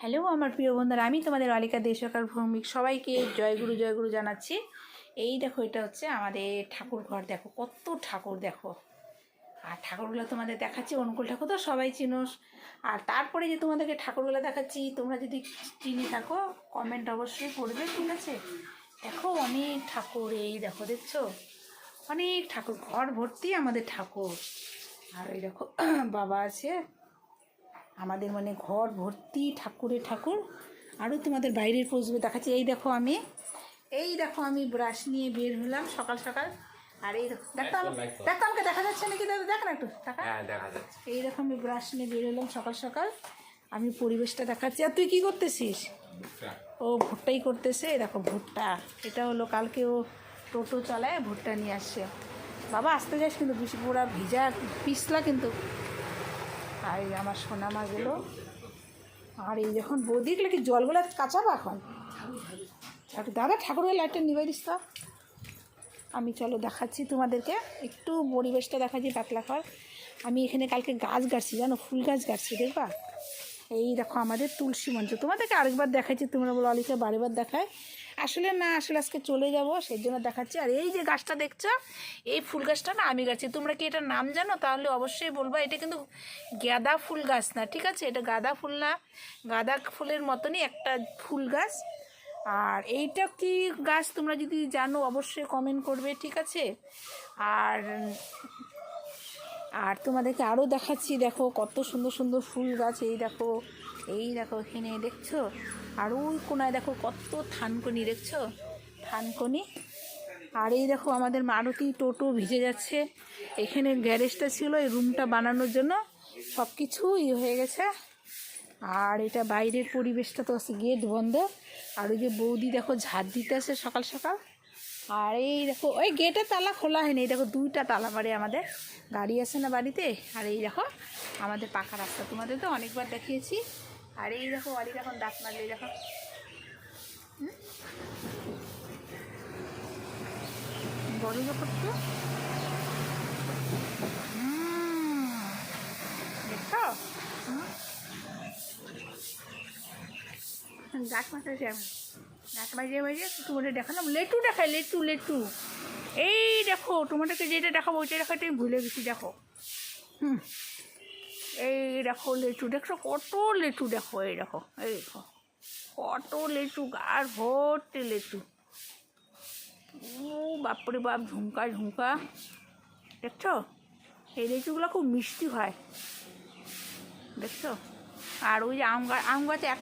Hello আমার প্রিয় বন্ধুরা, আমি তোমাদের অলিকা দেশকার ভৌমিক সবাইকে জয়গুরু জানাচ্ছি। এই দেখো, এটা হচ্ছে আমাদের ঠাকুর ঘর। দেখো কত ঠাকুর, দেখো। আর ঠাকুরগুলো তোমাদের দেখাচ্ছি, অনুকূল ঠাকুর তো সবাই চিনোস। আর তারপরে যে তোমাদেরকে ঠাকুরগুলো দেখাচ্ছি, তোমরা যদি চিনে থাকো কমেন্ট অবশ্যই করবে, ঠিক আছে? দেখো অনেক ঠাকুর, এই দেখো, দেখছো অনেক ঠাকুর, ঘর ভর্তি আমাদের ঠাকুর। আর এই দেখো বাবা আছে আমাদের, মানে ঘর ভর্তি ঠাকুরে ঠাকুর। আরও তোমাদের বাইরের পোজগুলো দেখাচ্ছি। এই দেখো আমি ব্রাশ নিয়ে বের হলাম সকাল সকাল। আর এই দেখো, দেখো আমাকে দেখা যাচ্ছে নাকি? দাদা দেখ না একটু, দেখা যাচ্ছে। এই দেখো আমি ব্রাশ নিয়ে বের হলাম সকাল সকাল, আমি পরিবেশটা দেখাচ্ছি। আর তুই কী করতেছিস? ও ভুট্টাই করতেছে। এই দেখো ভুট্টা, এটা হলো কালকে ও টোটো চালায়, ভুট্টা নিয়ে আসছে। বাবা আসতে যাস কিন্তু, বেশি পুরা ভিজা পিছলা কিন্তু। আর এই আমার সোনা মাগুলো। আর এই যখন বৌদি কি জলগুলো কাঁচাবো এখন। দাদা ঠাকুরের লাইটটা নিবে দিস তো। আমি চলো দেখাচ্ছি তোমাদেরকে একটু পরিবেশটা দেখাচ্ছি। পাতলা ঘর। আমি এখানে কালকে গাছ গাড়ছি, জানো, ফুল গাছ গাড়ছি, দেখবা। এই দেখো আমাদের তুলসী মঞ্চ, তোমাদেরকে আরেকবার দেখাচ্ছি। তোমরা বলো অলিকা বারেবার দেখায়। আসলে না, আসলে আজকে চলে যাবো, সেই জন্য দেখাচ্ছি। আর এই যে গাছটা দেখছো, এই ফুল গাছটা না আমি গাছি। তোমরা কি এটার নাম জানো? তাহলে অবশ্যই বলবা। এটা কিন্তু গাঁদা ফুল গাছ না, ঠিক আছে? এটা গাঁদা ফুল না, গাঁদা ফুলের মতনই একটা ফুল গাছ। আর এইটা কি গাছ তোমরা যদি জানো অবশ্যই কমেন্ট করবে, ঠিক আছে? আর আর তোমাদেরকে আরও দেখাচ্ছি। দেখো কত সুন্দর সুন্দর ফুল গাছ। এই দেখো এখানে দেখছো। আর ওই কোনায় দেখো কত থানকুনি, দেখছো থানকুনি। আর এই দেখো আমাদের মারুতি টোটো ভিজে যাচ্ছে। এখানে গ্যারেজটা ছিল এই রুমটা বানানোর জন্য, সব কিছু হয়ে গেছে। আর এটা বাইরের পরিবেশটা তো আছে, গেট বন্ধ। আর ওই যে বৌদি দেখো ঝাড় দিতে আসে সকাল সকাল। আর এই দেখো ওই গেটের তালা খোলা হয়নি, এই দেখো 2টা তালা মারে, আমাদের গাড়ি আছে না বাড়িতে। আর এই দেখো আমাদের পাকা রাস্তা, তোমাদের তো অনেকবার দেখিয়েছি। আর এই দেখো অলি যখন দাঁত মারলে, দেখো বড় ব্যাপার তো। দেখো গাছ মাথায় আমি গাছ বাজিয়ে তোমাদের দেখালাম। লেটু দেখায়, লেটু। এই দেখো তোমাদেরকে যেটা দেখাবো ওইটা দেখাতে ভুলে গেছি। দেখো এই দেখো লেচু, দেখছো কত লেচু, দেখো এই দেখো কত লেচু, গাছ ভর্তি লেচু। ও বাপরে বাপ, ঝুমকা দেখছো? এই লেচুগুলো খুব মিষ্টি হয়, দেখছো? আর ওই যে আম গাছ